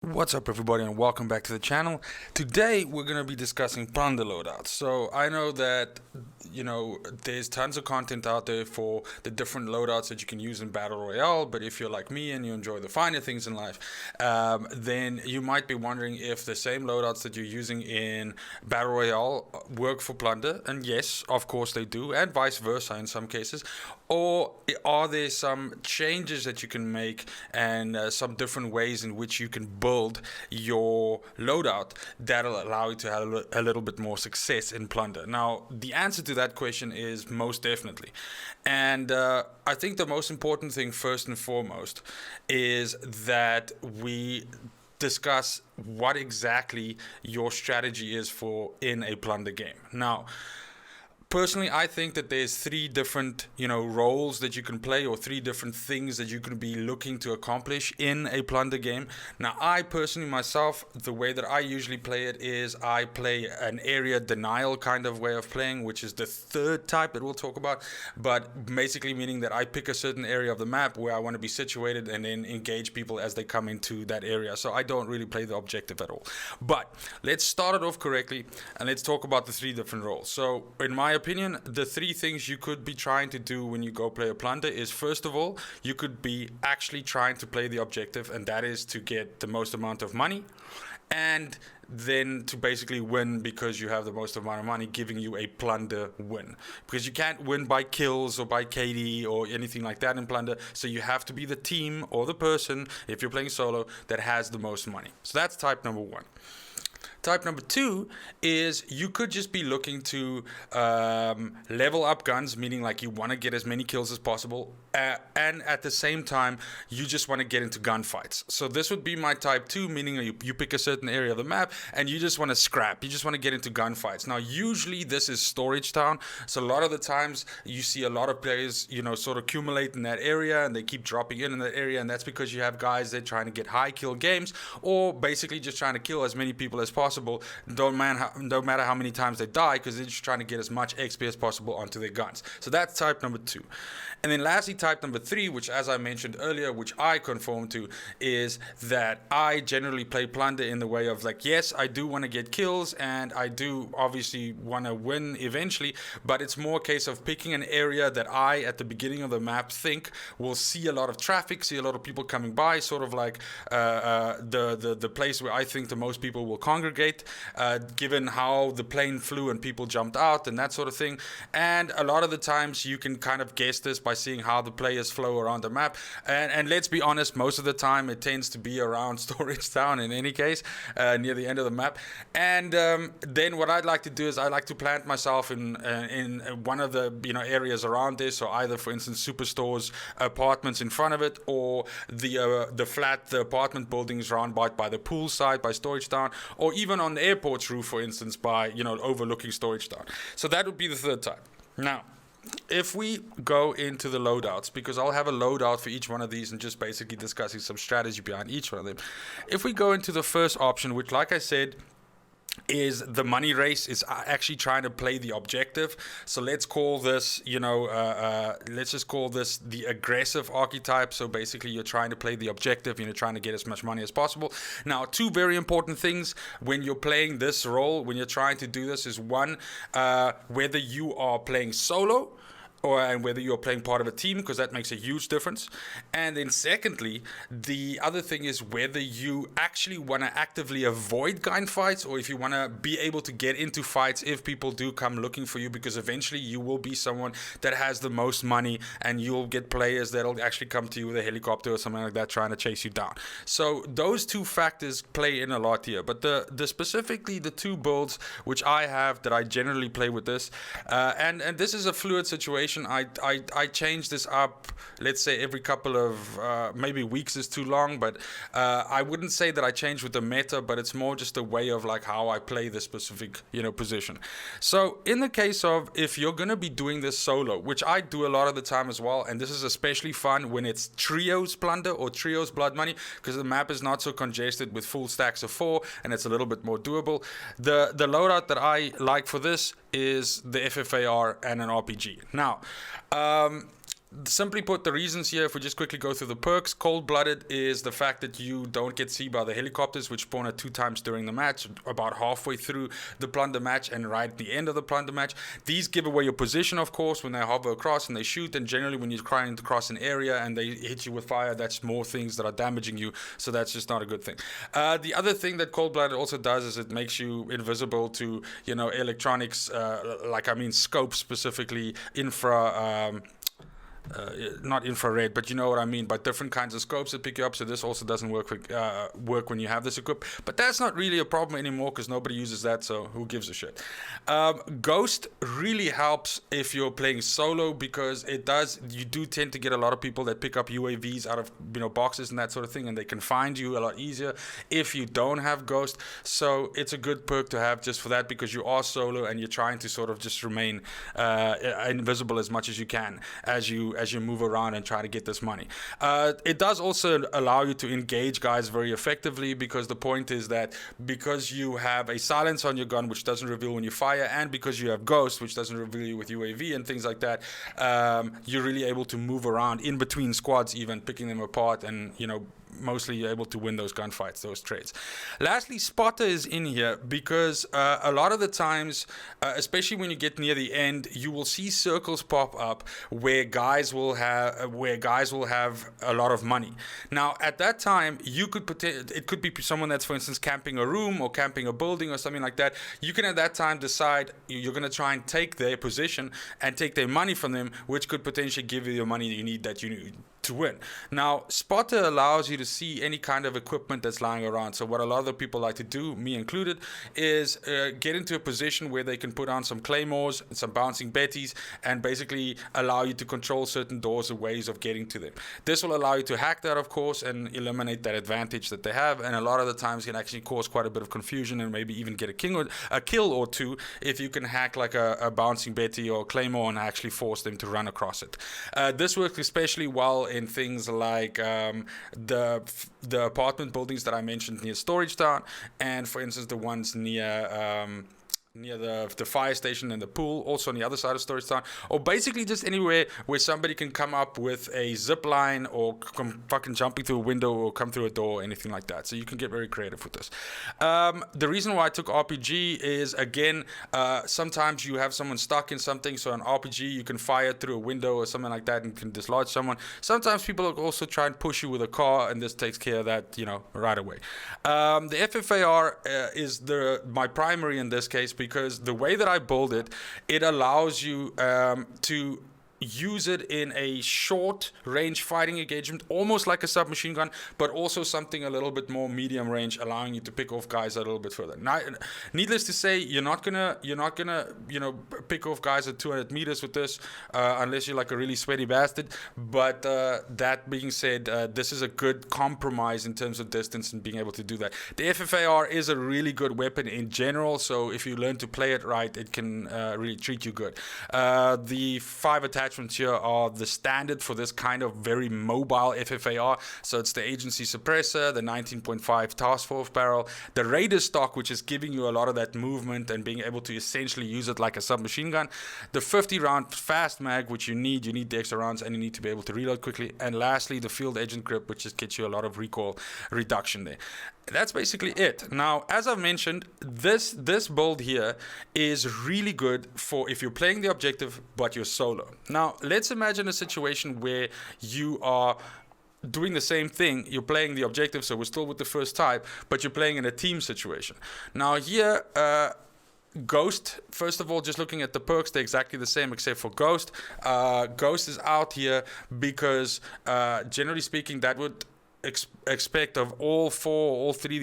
What's up, everybody, and welcome back to the channel. Today we're going to be discussing plunder loadouts. So I know that there's tons of content out there for the different loadouts that you can use in Battle Royale, but if you're like me and you enjoy the finer things in life, then you might be wondering if the same loadouts that you're using in Battle Royale work for plunder. And yes, of course they do, and vice versa in some cases. Or are there some changes that you can make and some different ways in which you can build your loadout that'll allow you to have a little bit more success in plunder? Now, the answer to that question is most definitely. And I think the most important thing, first and foremost, is that we discuss what exactly your strategy is for in a plunder game. Now, personally, I think that there's three different, roles that you can play, or three different things that you could be looking to accomplish in a plunder game. Now, I personally, myself, the way that I usually play it is I play an area denial kind of way of playing, which is the third type that we'll talk about. But basically meaning that I pick a certain area of the map where I want to be situated and then engage people as they come into that area. So I don't really play the objective at all. But let's start it off correctly and let's talk about the three different roles. So in my opinion, the three things you could be trying to do when you go play a plunder is, first of all, you could be actually trying to play the objective, and that is to get the most amount of money, and then to basically win because you have the most amount of money, giving you a plunder win. Because you can't win by kills or by KD or anything like that in plunder, so you have to be the team or the person, if you're playing solo, that has the most money. So that's type number one. Type number two is you could just be looking to level up guns, meaning like you want to get as many kills as possible, and at the same time you just want to get into gunfights. So this would be my type two, meaning you pick a certain area of the map and you just want to scrap, you just want to get into gunfights. Now usually this is storage town, so a lot of the times you see a lot of players sort of accumulate in that area and they keep dropping in that area, and that's because you have guys that are trying to get high kill games, or basically just trying to kill as many people as possible. Don't matter how many times they die, because they're just trying to get as much XP as possible onto their guns. So that's type number two. And then lastly, type number three, which as I mentioned earlier, which I conform to, is that I generally play plunder in the way of like, yes, I do want to get kills and I do obviously want to win eventually, but it's more a case of picking an area that I, at the beginning of the map, think will see a lot of traffic, see a lot of people coming by, sort of like the place where I think the most people will congregate, given how the plane flew and people jumped out and that sort of thing. And a lot of the times you can kind of guess this by seeing how the players flow around the map, and let's be honest, most of the time it tends to be around storage town in any case, near the end of the map. And then what I'd like to do is I like to plant myself in one of the areas around this, so either, for instance, superstores, apartments in front of it, or the apartment buildings around by the pool side, by storage town, or even on the airport's roof, for instance, by overlooking storage town. So that would be the third type. Now, if we go into the loadouts, because I'll have a loadout for each one of these and just basically discussing some strategy behind each one of them. If we go into the first option, which, like I said, is the money race, is actually trying to play the objective. So let's call this, let's just call this the aggressive archetype. So basically you're trying to play the objective, trying to get as much money as possible. Now, two very important things when you're playing this role, when you're trying to do this, is one, whether you are playing solo, and whether you're playing part of a team, because that makes a huge difference. And then secondly, the other thing is whether you actually want to actively avoid gunfights, or if you want to be able to get into fights if people do come looking for you, because eventually you will be someone that has the most money and you'll get players that'll actually come to you with a helicopter or something like that trying to chase you down. So those two factors play in a lot here. But the specifically the two builds which I have that I generally play with this, and this is a fluid situation. I change this up, let's say every couple of maybe weeks is too long, but I wouldn't say that I change with the meta, but it's more just a way of like how I play the specific position. So in the case of, if you're going to be doing this solo, which I do a lot of the time as well, and this is especially fun when it's trios plunder or trios blood money, because the map is not so congested with full stacks of 4 and it's a little bit more doable. The loadout that I like for this is the FFAR and an RPG. Now, Simply put, the reasons here, if we just quickly go through the perks, Cold-Blooded is the fact that you don't get seen by the helicopters, which spawn at 2 times during the match, about halfway through the Plunder match and right at the end of the Plunder match. These give away your position, of course, when they hover across and they shoot, and generally when you're trying to cross an area and they hit you with fire, that's more things that are damaging you, so that's just not a good thing. The other thing that Cold-Blooded also does is it makes you invisible to, electronics, scope specifically, not infrared, but you know what I mean, by different kinds of scopes that pick you up. So this also doesn't work when you have this equipped, but that's not really a problem anymore because nobody uses that, so who gives a shit. Ghost really helps if you're playing solo, because you do tend to get a lot of people that pick up UAVs out of boxes and that sort of thing, and they can find you a lot easier if you don't have Ghost. So it's a good perk to have just for that, because you are solo and you're trying to sort of just remain invisible as much as you can as you move around and try to get this money. It does also allow you to engage guys very effectively, because the point is that because you have a silence on your gun which doesn't reveal when you fire, and because you have Ghost which doesn't reveal you with UAV and things like that, you're really able to move around in between squads, even picking them apart, and mostly you're able to win those gunfights, those trades. Lastly, Spotter is in here because a lot of the times, especially when you get near the end, you will see circles pop up where guys will have a lot of money. Now, at that time, it could be someone that's, for instance, camping a room or camping a building or something like that. You can at that time decide you're going to try and take their position and take their money from them, which could potentially give you the money that you need to win. Now, Spotter allows you to see any kind of equipment that's lying around. So what a lot of the people like to do, me included, is get into a position where they can put on some claymores, some bouncing betties, and basically allow you to control certain doors or ways of getting to them. This will allow you to hack that, of course, and eliminate that advantage that they have, and a lot of the times can actually cause quite a bit of confusion and maybe even get a kill or two if you can hack like a bouncing betty or claymore and actually force them to run across it. This works especially well in things like the apartment buildings that I mentioned near Storage Town, and for instance the ones near the fire station and the pool, also on the other side of Storage Town, or basically just anywhere where somebody can come up with a zip line or come fucking jumping through a window or come through a door or anything like that. So you can get very creative with this. The reason why I took RPG is, again, sometimes you have someone stuck in something, so an RPG you can fire through a window or something like that and can dislodge someone. Sometimes people also try and push you with a car, and this takes care of that, right away. The FFAR is my primary in this case, because the way that I build it, it allows you to use it in a short range fighting engagement, almost like a submachine gun, but also something a little bit more medium range, allowing you to pick off guys a little bit further. Now, needless to say, you're not gonna pick off guys at 200 meters with this, unless you're like a really sweaty bastard. But that being said, this is a good compromise in terms of distance and being able to do that. The FFAR is a really good weapon in general, so if you learn to play it right, it can really treat you good. The 5 attachments here are the standard for this kind of very mobile FFAR. So it's the agency suppressor, the 19.5 task force barrel, the Raider stock, which is giving you a lot of that movement and being able to essentially use it like a submachine gun, the 50 round fast mag, which you need the extra rounds, and you need to be able to reload quickly, and lastly the field agent grip, which just gets you a lot of recoil reduction there. That's basically it. Now, as I've mentioned, this build here is really good for if you're playing the objective but you're solo. Now, let's imagine a situation where you are doing the same thing. You're playing the objective, so we're still with the first type, but you're playing in a team situation. Now here, Ghost, first of all, just looking at the perks, they're exactly the same except for Ghost. Ghost is out here because, generally speaking, that would expect of all two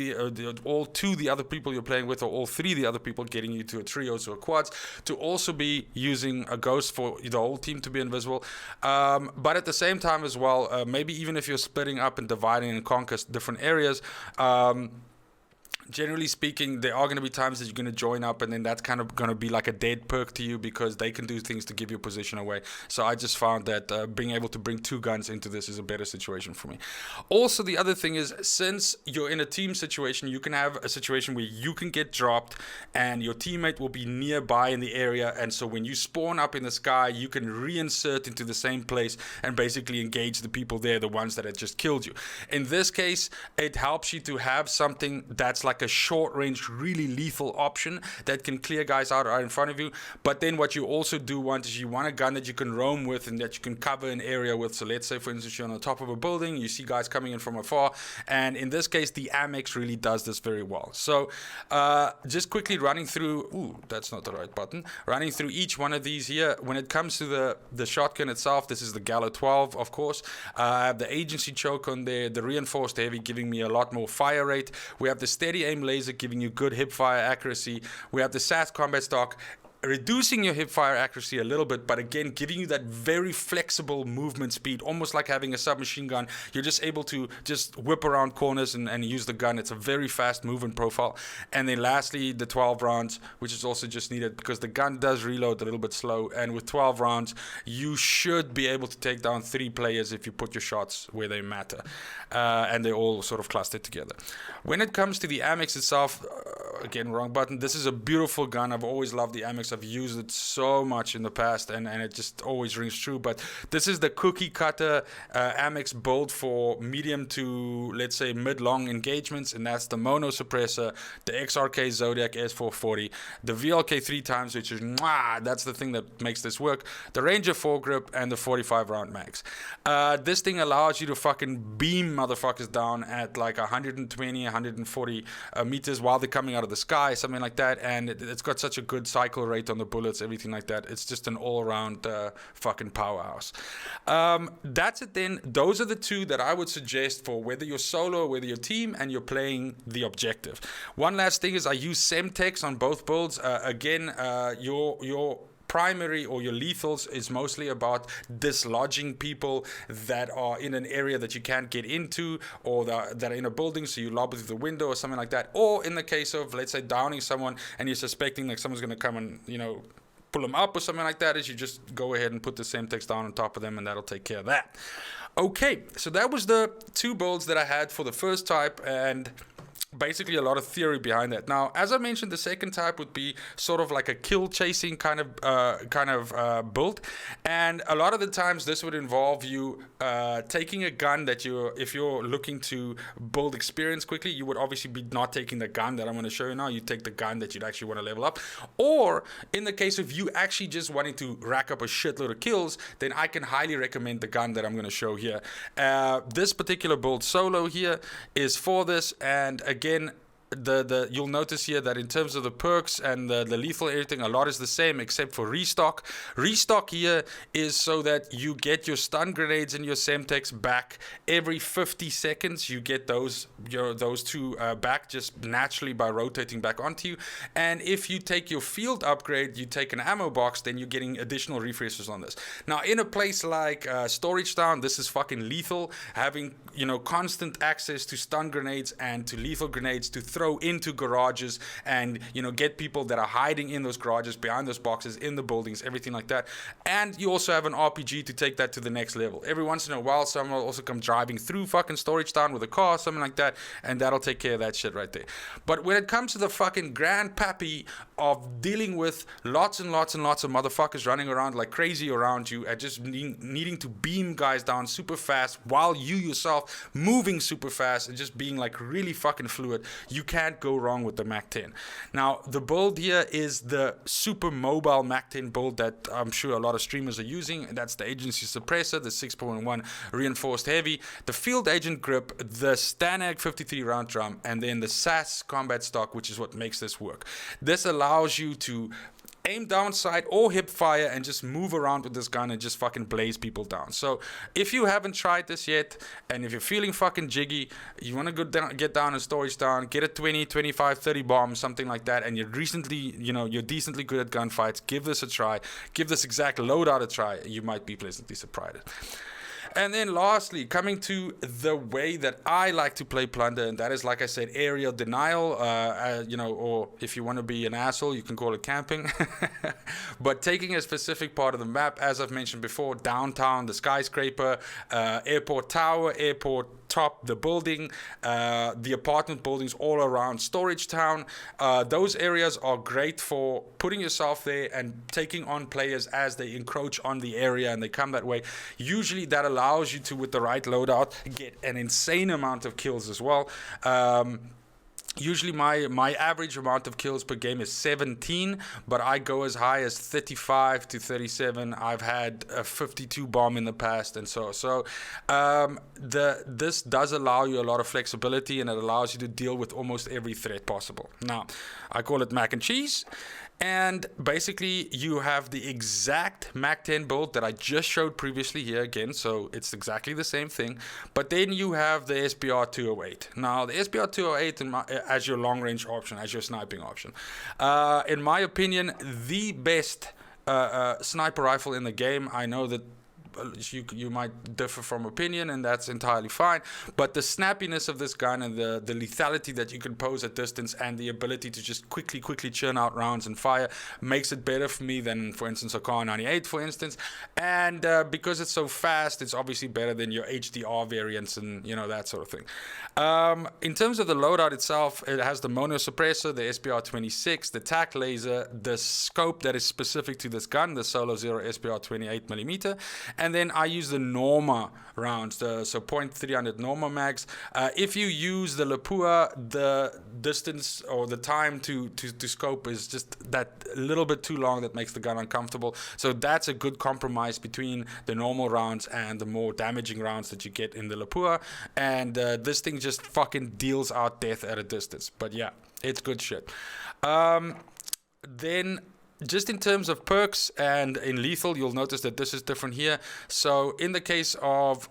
the other people you're playing with, or all three the other people getting you to a trios or quads, to also be using a Ghost for the whole team to be invisible. But at the same time as well, maybe even if you're splitting up and dividing and conquer different areas, generally speaking, there are going to be times that you're going to join up, and then that's kind of going to be like a dead perk to you because they can do things to give your position away. So I just found that being able to bring 2 guns into this is a better situation for me. Also, the other thing is, since you're in a team situation, you can have a situation where you can get dropped and your teammate will be nearby in the area, and so when you spawn up in the sky, you can reinsert into the same place and basically engage the people there, the ones that had just killed you. In this case, it helps you to have something that's like a short range, really lethal option that can clear guys out right in front of you. But then what you also do want is you want a gun that you can roam with and that you can cover an area with. So let's say, for instance, you're on the top of a building, you see guys coming in from afar, and in this case the Amex really does this very well. So just quickly running through, that's not the right button, running through each one of these here. When it comes to the shotgun itself, this is the Gallo 12, of course. I have the agency choke on there, the reinforced heavy giving me a lot more fire rate. We have the steady aim laser giving you good hip fire accuracy. We have the SAS combat stock reducing your hip fire accuracy a little bit, but again giving you that very flexible movement speed, almost like having a submachine gun. You're just able to just whip around corners and use the gun. It's a very fast movement profile. And then lastly, the 12 rounds, which is also just needed because the gun does reload a little bit slow, and with 12 rounds you should be able to take down 3 players if you put your shots where they matter, and they're all sort of clustered together. When it comes to the Amex itself, again, wrong button, this is a beautiful gun. I've always loved the Amex. I've used it so much in the past, and it just always rings true. But this is the cookie cutter Amex build for medium to, let's say, mid-long engagements, and that's the mono suppressor, the XRK Zodiac S440, the VLK 3 times, which is that's the thing that makes this work, the Ranger 4 and the 45 round max. This thing allows you to fucking beam motherfuckers down at like 120, 140 meters while they're coming out of the sky, something like that, and it's got such a good cycle rate on the bullets, everything like that. It's just an all-around fucking powerhouse. That's it then. Those are the 2 that I would suggest for whether you're solo or whether you're team and you're playing the objective. One last thing is I use Semtex on both builds. Again, your primary or your lethals is mostly about dislodging people that are in an area that you can't get into, or that are in a building, so you lob it through the window or something like that. Or in the case of, let's say, downing someone and you're suspecting like someone's going to come and, pull them up or something like that, is you just go ahead and put the Semtex down on top of them, and that'll take care of that. Okay, so that was the 2 builds that I had for the first type, and basically a lot of theory behind that. Now, as I mentioned, the second type would be sort of like a kill chasing kind of build, and a lot of the times this would involve you taking a gun that if you're looking to build experience quickly, you would obviously be not taking the gun that I'm going to show you now. You take the gun that you'd actually want to level up, or in the case of you actually just wanting to rack up a shitload of kills, then I can highly recommend the gun that I'm going to show here. This particular build solo here is for this, and again, you'll notice here that in terms of the perks and the lethal everything, a lot is the same except for restock. Restock here is so that you get your stun grenades and your Semtex back every 50 seconds. You get those 2 back just naturally by rotating back onto you. And if you take your field upgrade, you take an ammo box, then you're getting additional refreshes on this. Now, in a place like Storage Town, this is fucking lethal. Having constant access to stun grenades and to lethal grenades to throw into garages and get people that are hiding in those garages, behind those boxes, in the buildings, everything like that. And you also have an RPG to take that to the next level. Every once in a while someone will also come driving through fucking Storage Town with a car, something like that, and that'll take care of that shit right there. But when it comes to the fucking grandpappy of dealing with lots and lots and lots of motherfuckers running around like crazy around you and just needing to beam guys down super fast while you yourself moving super fast and just being like really fucking fluid, you can't go wrong with the MAC-10. Now, the build here is the super mobile MAC-10 build that I'm sure a lot of streamers are using. That's the agency suppressor, the 6.1 reinforced heavy, the field agent grip, the Stanag 53 round drum, and then the SAS combat stock, which is what makes this work. This allows you to aim downside or hip fire and just move around with this gun and just fucking blaze people down. So if you haven't tried this yet, and if you're feeling fucking jiggy, you want to go down, get down in Storage Town, get a 20, 25, 30 bomb, something like that, and you're decently good at gunfights, give this a try. Give this exact loadout a try. You might be pleasantly surprised. And then lastly, coming to the way that I like to play Plunder, and that is, like I said, area denial, or if you want to be an asshole, you can call it camping. But taking a specific part of the map, as I've mentioned before, downtown, the skyscraper, airport tower, airport top, the building, the apartment buildings all around storage town. Those areas are great for putting yourself there and taking on players as they encroach on the area and they come that way. Usually that allows you to, with the right loadout, get an insane amount of kills as well. Usually my average amount of kills per game is 17, but I go as high as 35 to 37. I've had a 52 bomb in the past, and so this does allow you a lot of flexibility, and it allows you to deal with almost every threat possible. Now, I call it mac and cheese. And basically, you have the exact MAC-10 build that I just showed previously here again, so it's exactly the same thing. But then you have the SBR-208. Now, the SBR-208 as your long-range option, as your sniping option. In my opinion, the best sniper rifle in the game. I know that you might differ from opinion, and that's entirely fine, but the snappiness of this gun and the lethality that you can pose at distance and the ability to just quickly churn out rounds and fire makes it better for me than, for instance, a Car 98, for instance. And because it's so fast, it's obviously better than your HDR variants and that sort of thing. In terms of the loadout itself, it has the mono suppressor, the SBR-26, the TAC laser, the scope that is specific to this gun, the Solo Zero SBR 28mm, and then I use the Norma rounds, so .300 Norma mags. If you use the Lapua, the distance or the time to scope is just that little bit too long that makes the gun uncomfortable. So that's a good compromise between the normal rounds and the more damaging rounds that you get in the Lapua. And this thing just fucking deals out death at a distance. But yeah, it's good shit. Then just in terms of perks and in lethal, you'll notice that this is different here. So in the case of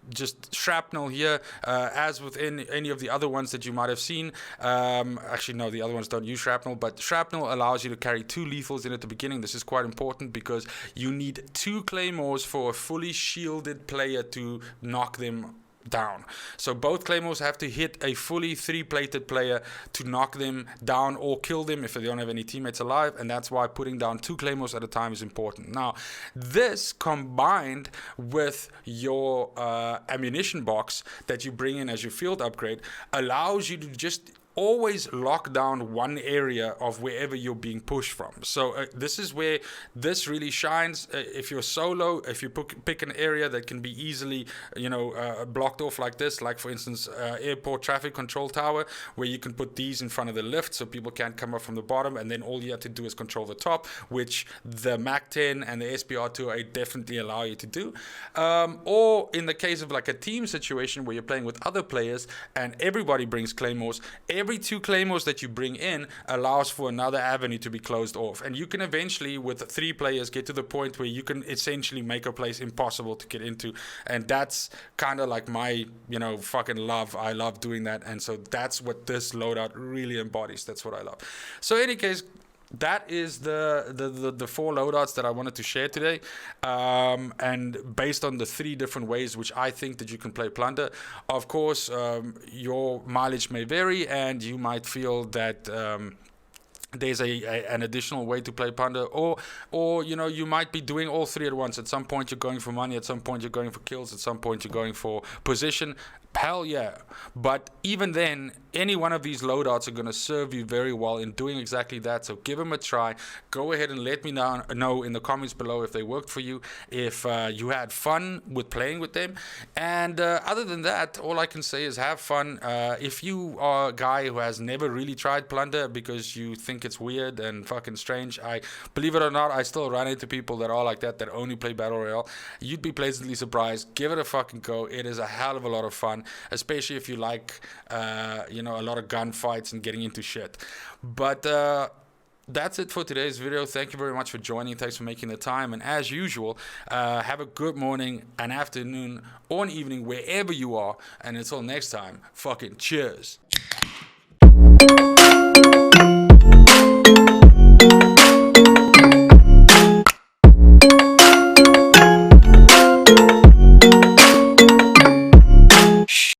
just shrapnel here, as with any of the other ones that you might have seen, actually no, the other ones don't use shrapnel, but shrapnel allows you to carry 2 lethals in at the beginning. This is quite important because you need 2 claymores for a fully shielded player to knock them down. So both claymores have to hit a fully 3-plated player to knock them down or kill them if they don't have any teammates alive, and that's why putting down 2 claymores at a time is important. Now, this combined with your ammunition box that you bring in as your field upgrade allows you to just always lock down one area of wherever you're being pushed from. So this is where this really shines. If you're solo, if you pick an area that can be easily, blocked off like this, like for instance, airport traffic control tower, where you can put these in front of the lift so people can't come up from the bottom, and then all you have to do is control the top, which the MAC-10 and the SBR-208 definitely allow you to do. Or in the case of like a team situation where you're playing with other players and everybody brings claymores, every 2 claymores that you bring in allows for another avenue to be closed off, and you can eventually, with 3 players, get to the point where you can essentially make a place impossible to get into. And that's kind of like my fucking love. I love doing that, and so that's what this loadout really embodies. That's what I love. So in any case, that is the 4 loadouts that I wanted to share today, and based on the 3 different ways which I think that you can play Plunder. Of course, your mileage may vary, and you might feel that there's an additional way to play Plunder, or you might be doing all 3 at once. At some point you're going for money, at some point you're going for kills, at some point you're going for position. Hell yeah. But even then, any one of these loadouts are going to serve you very well in doing exactly that. So give them a try. Go ahead and let me know in the comments below if they worked for you, if you had fun with playing with them. And other than that, all I can say is have fun. If you are a guy who has never really tried Plunder because you think it's weird and fucking strange, I believe it or not, I still run into people that are like that only play Battle Royale. You'd be pleasantly surprised. Give it a fucking go. It is a hell of a lot of fun, especially if you like a lot of gunfights and getting into shit. But that's it for today's video. Thank you very much for joining. Thanks for making the time, and as usual, have a good morning, an afternoon, or an evening wherever you are, and until next time, fucking cheers.